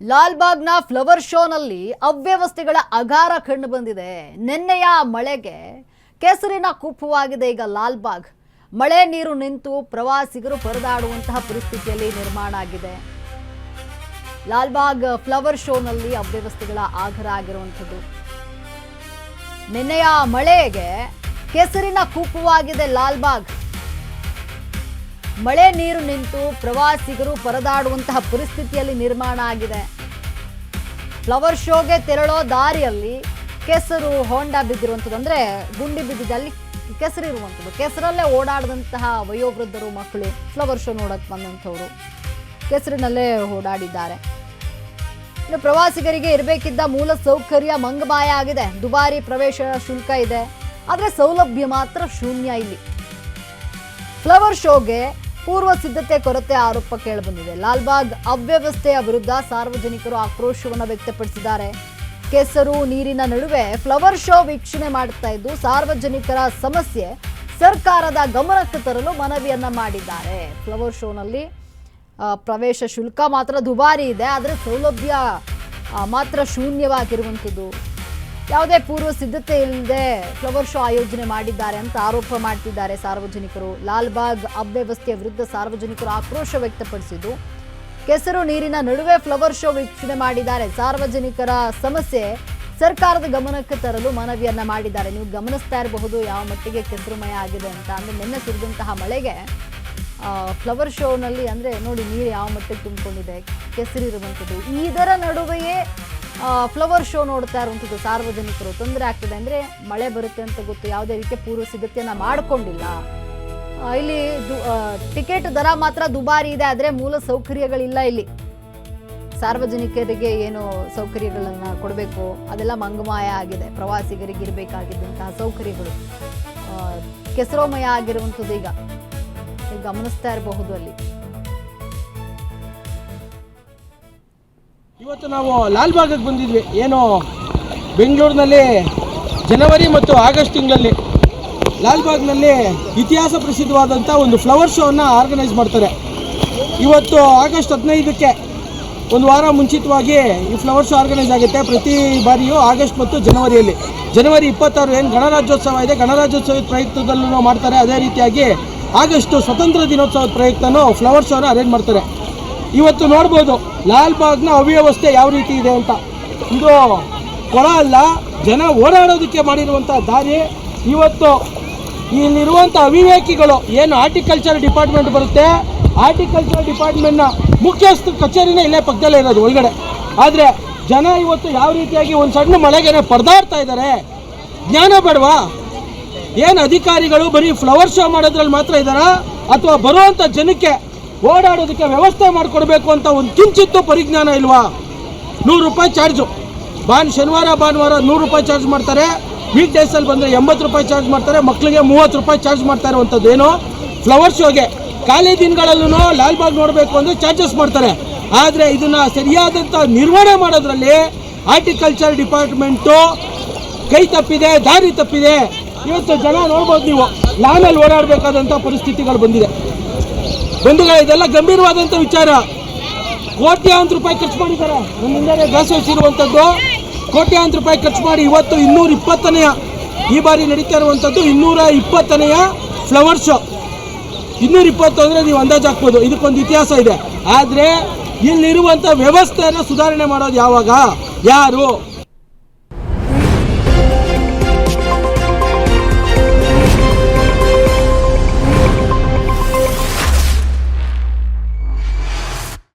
ಲಾಲ್ಬಾಗ್ನ flower ಶೋನಲ್ಲಿ ಅವ್ಯವಸ್ಥೆಗಳ ಅಗಾರ ಕಂಡು ಬಂದಿದೆ. ನಿನ್ನೆಯ ಮಳೆಗೆ ಕೆಸರಿನ ಕೂಪವಾಗಿದೆ ಈಗ ಲಾಲ್ಬಾಗ್. ಮಳೆ ನೀರು ನಿಂತು ಪ್ರವಾಸಿಗರು ಪರದಾಡುವಂತಹ ಪರಿಸ್ಥಿತಿಯಲ್ಲಿ ನಿರ್ಮಾಣ ಆಗಿದೆ. ಲಾಲ್ಬಾಗ್ ಫ್ಲವರ್ ಶೋನಲ್ಲಿ ಅವ್ಯವಸ್ಥೆಗಳ ಆಗರ ಆಗಿರುವಂಥದ್ದು. ನಿನ್ನೆಯ ಮಳೆಗೆ ಕೆಸರಿನ ಕೂಪವಾಗಿದೆ ಲಾಲ್ಬಾಗ್. ಮಳೆ ನೀರು ನಿಂತು ಪ್ರವಾಸಿಗರು ಪರದಾಡುವಂತಹ ಪರಿಸ್ಥಿತಿಯಲ್ಲಿ ನಿರ್ಮಾಣ ಆಗಿದೆ. ಫ್ಲವರ್ ಶೋಗೆ ತೆರಳೋ ದಾರಿಯಲ್ಲಿ ಕೆಸರು ಹೊಂಡ ಬಿದ್ದಿರುವಂಥದ್ದು, ಅಂದ್ರೆ ಗುಂಡಿ ಬಿದ್ದಿದೆ, ಅಲ್ಲಿ ಕೆಸರು ಇರುವಂಥದ್ದು. ಕೆಸರಲ್ಲೇ ಓಡಾಡಿದಂತಹ ವಯೋವೃದ್ಧರು, ಮಕ್ಕಳು ಫ್ಲವರ್ ಶೋ ನೋಡಕ್ ಬಂದಂಥವ್ರು ಕೆಸರಿನಲ್ಲೇ ಓಡಾಡಿದ್ದಾರೆ. ಇನ್ನು ಪ್ರವಾಸಿಗರಿಗೆ ಇರಬೇಕಿದ್ದ ಮೂಲ ಸೌಕರ್ಯ ಮಂಗಮಾಯ ಆಗಿದೆ. ದುಬಾರಿ ಪ್ರವೇಶ ಶುಲ್ಕ ಇದೆ, ಆದರೆ ಸೌಲಭ್ಯ ಮಾತ್ರ ಶೂನ್ಯ. ಇಲ್ಲಿ ಫ್ಲವರ್ ಶೋಗೆ ಪೂರ್ವ ಸಿದ್ಧತೆ ಕೊರತೆ ಆರೋಪ ಕೇಳಿಬಂದಿದೆ. ಲಾಲ್ಬಾಗ್ ಅವ್ಯವಸ್ಥೆಯ ವಿರುದ್ಧ ಸಾರ್ವಜನಿಕರು ಆಕ್ರೋಶವನ್ನು ವ್ಯಕ್ತಪಡಿಸಿದ್ದಾರೆ. ಕೆಸರು ನೀರಿನ ನಡುವೆ ಫ್ಲವರ್ ಶೋ ವೀಕ್ಷಣೆ ಮಾಡುತ್ತಾ ಇದ್ದು ಸಾರ್ವಜನಿಕರ ಸಮಸ್ಯೆ ಸರ್ಕಾರದ ಗಮನಕ್ಕೆ ತರಲು ಮನವಿಯನ್ನ ಮಾಡಿದ್ದಾರೆ. ಫ್ಲವರ್ ಶೋನಲ್ಲಿ ಪ್ರವೇಶ ಶುಲ್ಕ ಮಾತ್ರ ದುಬಾರಿ ಇದೆ, ಆದರೆ ಸೌಲಭ್ಯ ಮಾತ್ರ ಶೂನ್ಯವಾಗಿರುವಂಥದ್ದು. ಯಾವುದೇ ಪೂರ್ವ ಸಿದ್ಧತೆ ಇಲ್ಲದೆ ಫ್ಲವರ್ ಶೋ ಆಯೋಜನೆ ಮಾಡಿದ್ದಾರೆ ಅಂತ ಆರೋಪ ಮಾಡ್ತಿದ್ದಾರೆ ಸಾರ್ವಜನಿಕರು. ಲಾಲ್ಬಾಗ್ ಅವ್ಯವಸ್ಥೆಯ ವಿರುದ್ಧ ಸಾರ್ವಜನಿಕರು ಆಕ್ರೋಶ ವ್ಯಕ್ತಪಡಿಸಿದ್ದು ಕೆಸರು ನೀರಿನ ನಡುವೆ ಫ್ಲವರ್ ಶೋ ವೀಕ್ಷಣೆ ಮಾಡಿದ್ದಾರೆ. ಸಾರ್ವಜನಿಕರ ಸಮಸ್ಯೆ ಸರ್ಕಾರದ ಗಮನಕ್ಕೆ ತರಲು ಮನವಿಯನ್ನ ಮಾಡಿದ್ದಾರೆ. ನೀವು ಗಮನಿಸ್ತಾ ಇರಬಹುದು ಯಾವ ಮಟ್ಟಿಗೆ ಕೆಸರುಮಯ ಆಗಿದೆ ಅಂತ. ಅಂದ್ರೆ ನಿನ್ನೆ ಸುರಿದಂತಹ ಮಳೆಗೆ ಫ್ಲವರ್ ಶೋನಲ್ಲಿ ಅಂದ್ರೆ ನೋಡಿ ನೀರು ಯಾವ ಮಟ್ಟಿಗೆ ತುಂಬಿಕೊಂಡಿದೆ, ಕೆಸರಿರುವಂಥದ್ದು. ಇದರ ನಡುವೆಯೇ ಫ್ಲವರ್ ಶೋ ನೋಡ್ತಾ ಇರುವಂಥದ್ದು ಸಾರ್ವಜನಿಕರು. ತೊಂದರೆ ಆಗ್ತದೆ, ಅಂದರೆ ಮಳೆ ಬರುತ್ತೆ ಅಂತ ಗೊತ್ತು, ಯಾವುದೇ ರೀತಿಯ ಪೂರ್ವ ಸಿದ್ಧತೆಯನ್ನು ಮಾಡಿಕೊಂಡಿಲ್ಲ. ಇಲ್ಲಿ ಟಿಕೆಟ್ ದರ ಮಾತ್ರ ದುಬಾರಿ ಇದೆ, ಆದರೆ ಮೂಲ ಸೌಕರ್ಯಗಳಿಲ್ಲ. ಇಲ್ಲಿ ಸಾರ್ವಜನಿಕರಿಗೆ ಏನು ಸೌಕರ್ಯಗಳನ್ನು ಕೊಡಬೇಕು ಅದೆಲ್ಲ ಮಂಗಮಾಯ ಆಗಿದೆ. ಪ್ರವಾಸಿಗರಿಗೆ ಇರಬೇಕಾಗಿದ್ದಂತಹ ಸೌಕರ್ಯಗಳು ಕೆಸರೋಮಯ ಆಗಿರುವಂಥದ್ದು ಈಗ ಗಮನಿಸ್ತಾ ಇರಬಹುದು. ಅಲ್ಲಿ ಇವತ್ತು ನಾವು ಲಾಲ್ಬಾಗ್ಗೆ ಬಂದಿದ್ವಿ. ಏನು ಬೆಂಗಳೂರಿನಲ್ಲಿ ಜನವರಿ ಮತ್ತು ಆಗಸ್ಟ್ ತಿಂಗಳಲ್ಲಿ ಲಾಲ್ಬಾಗ್ನಲ್ಲಿ ಇತಿಹಾಸ ಪ್ರಸಿದ್ಧವಾದಂಥ ಒಂದು ಫ್ಲವರ್ ಶೋವನ್ನು ಆರ್ಗನೈಸ್ ಮಾಡ್ತಾರೆ. ಇವತ್ತು ಆಗಸ್ಟ್ 15ಕ್ಕೆ ಒಂದು ವಾರ ಮುಂಚಿತವಾಗಿ ಈ ಫ್ಲವರ್ ಶೋ ಆರ್ಗನೈಸ್ ಆಗುತ್ತೆ. ಪ್ರತಿ ಬಾರಿಯೂ ಆಗಸ್ಟ್ ಮತ್ತು ಜನವರಿಯಲ್ಲಿ. ಜನವರಿ 26 ಏನು ಗಣರಾಜ್ಯೋತ್ಸವ ಇದೆ, ಗಣರಾಜ್ಯೋತ್ಸವದ ಪ್ರಯುಕ್ತದಲ್ಲೂ ಮಾಡ್ತಾರೆ. ಅದೇ ರೀತಿಯಾಗಿ ಆಗಸ್ಟ್ ಸ್ವತಂತ್ರ ದಿನೋತ್ಸವದ ಪ್ರಯುಕ್ತನೂ ಫ್ಲವರ್ ಶೋನ ಅರೇಂಜ್ ಮಾಡ್ತಾರೆ. ಇವತ್ತು ನೋಡ್ಬೋದು ಲಾಲ್ಬಾಗ್ನ ಅವ್ಯವಸ್ಥೆ ಯಾವ ರೀತಿ ಇದೆ ಅಂತ. ಇದು ಕೊಳ ಅಲ್ಲ, ಜನ ಓಡಾಡೋದಕ್ಕೆ ಮಾಡಿರುವಂಥ ದಾರಿ. ಇವತ್ತು ಇಲ್ಲಿರುವಂಥ ಅವಿವೇಕಿಗಳು ಏನು ಆರ್ಟಿಕಲ್ಚರ್ ಡಿಪಾರ್ಟ್ಮೆಂಟ್ ಬರುತ್ತೆ, ಆರ್ಟಿಕಲ್ಚರ್ ಡಿಪಾರ್ಟ್ಮೆಂಟ್ನ ಮುಖ್ಯಸ್ಥ ಕಚೇರಿನೇ ಇಲ್ಲೇ ಪಕ್ಕದಲ್ಲೇ ಇರೋದು ಒಳಗಡೆ. ಆದರೆ ಜನ ಇವತ್ತು ಯಾವ ರೀತಿಯಾಗಿ ಒಂದು ಸಣ್ಣ ಮಳೆಗೆ ಪರದಾಡ್ತಾ ಇದ್ದಾರೆ. ಜ್ಞಾನ ಬೇಡವಾ? ಏನು ಅಧಿಕಾರಿಗಳು ಬರೀ ಫ್ಲವರ್ ಶೋ ಮಾಡೋದ್ರಲ್ಲಿ ಮಾತ್ರ ಇದ್ದಾರಾ, ಅಥವಾ ಬರುವಂಥ ಜನಕ್ಕೆ ಓಡಾಡೋದಕ್ಕೆ ವ್ಯವಸ್ಥೆ ಮಾಡಿಕೊಡ್ಬೇಕು ಅಂತ ಒಂದು ಕಿಂಚಿತ್ತು ಪರಿಜ್ಞಾನ ಇಲ್ವಾ? 100 ರೂಪಾಯಿ ಚಾರ್ಜು. ಶನಿವಾರ ಭಾನುವಾರ 100 ರೂಪಾಯಿ ಚಾರ್ಜ್ ಮಾಡ್ತಾರೆ. ವೀಕ್ ಡೇಸಲ್ಲಿ ಬಂದರೆ 80 ರೂಪಾಯಿ ಚಾರ್ಜ್ ಮಾಡ್ತಾರೆ. ಮಕ್ಕಳಿಗೆ 30 ರೂಪಾಯಿ ಚಾರ್ಜ್ ಮಾಡ್ತಾ ಇರುವಂಥದ್ದು ಏನು ಫ್ಲವರ್ ಶೋಗೆ. ಖಾಲಿ ದಿನಗಳಲ್ಲೂ ಲಾಲ್ಬಾಗ್ ನೋಡಬೇಕು ಅಂದರೆ ಚಾರ್ಜಸ್ ಮಾಡ್ತಾರೆ. ಆದರೆ ಇದನ್ನು ಸರಿಯಾದಂಥ ನಿರ್ವಹಣೆ ಮಾಡೋದ್ರಲ್ಲಿ ಆರ್ಟಿಕಲ್ಚರ್ ಡಿಪಾರ್ಟ್ಮೆಂಟು ಕೈ ತಪ್ಪಿದೆ, ದಾರಿ ತಪ್ಪಿದೆ. ಇವತ್ತು ಜನ ನೋಡ್ಬೋದು, ನೀವು ಲಾನಲ್ಲಿ ಓಡಾಡಬೇಕಾದಂಥ ಪರಿಸ್ಥಿತಿಗಳು ಬಂದಿದೆ. ಬಂಧುಗಳೇ, ಇದೆಲ್ಲ ಗಂಭೀರವಾದಂಥ ವಿಚಾರ. ಕೋಟ್ಯಾಂತರ ರೂಪಾಯಿ ಖರ್ಚು ಮಾಡಿದ್ದಾರೆ. ನಮ್ಮ ಹಿಂದೆ ಗ್ಲಾಸ್ ಹೌಸ್ ಇರುವಂಥದ್ದು ಕೋಟ್ಯಾಂತರ ರೂಪಾಯಿ ಖರ್ಚು ಮಾಡಿ ಇವತ್ತು 220ನೇ ಈ ಬಾರಿ ನಡೀತಾ ಇರುವಂಥದ್ದು 220ನೇ ಫ್ಲವರ್ ಶೋ. 220 ಅಂದರೆ ನೀವು ಅಂದಾಜು ಹಾಕ್ಬೋದು. ಇದಕ್ಕೊಂದು ಇತಿಹಾಸ ಇದೆ. ಆದರೆ ಇಲ್ಲಿರುವಂಥ ವ್ಯವಸ್ಥೆಯನ್ನು ಸುಧಾರಣೆ ಮಾಡೋದು ಯಾವಾಗ? ಯಾರು?